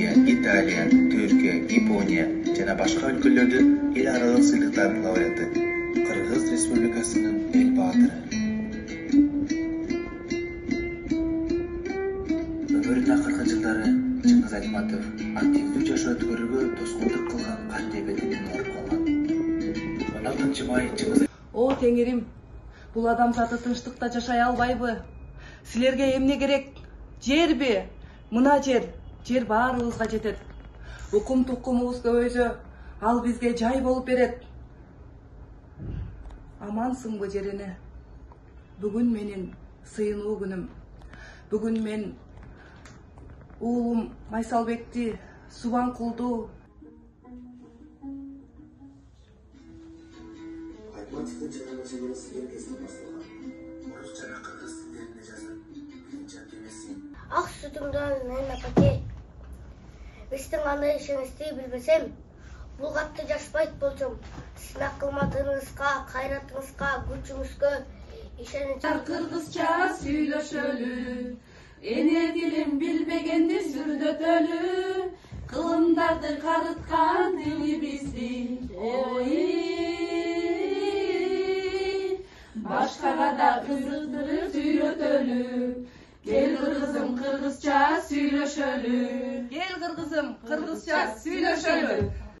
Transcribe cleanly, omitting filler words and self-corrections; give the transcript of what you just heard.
Италия, Түркия, Япония жана башка өлкөлөрдө эл аралык сыйлыктардын лауреаты, Кыргыз Республикасынын эл баатыры. Өмүрүнүн акыркы жылдары Чыңгыз Айтматов активдүү жашоо өткөрүүгө тоскоолдук кылган кан диабетинен ооруп калган. 16-май Чыңгыз О Теңирим, бул адамзаты тынчтыкта жашай албайбы? Силерге эмне керек? Жерби? Мына жер баарыбызга жетет. Укум тукумубуз көбөйсө, ал бизге жай болуп берет. Амансыңбы жерине? Бүгүн менин сыйынуу күнүм. Бүгүн мен уулум Майсалбекти, Субанкулду, Айтматовдун чыгармачылыгы силер кезинде башталган. Орус жана кыргыз тилдеринде жазып, кийинчерээк эмеси. Ак сүтүңдөн мен апате. Биздин кандай ишеничти билбесем, бул катты жазбайт болчум. Сынак кылмадыгыңызга, кайратыңызга, күчүңүзгө ишенич. Кыргызча сүйлөшөлү, эне тилин билбегенди сүрдөтөлү, кылымдарды карыткан тилибизди. Ой, башкага да кызыктырып үйрөтөлү. Gel kırgızım kırgızça söylöşölü. Gel kırgızım kırgızça söylöşölü.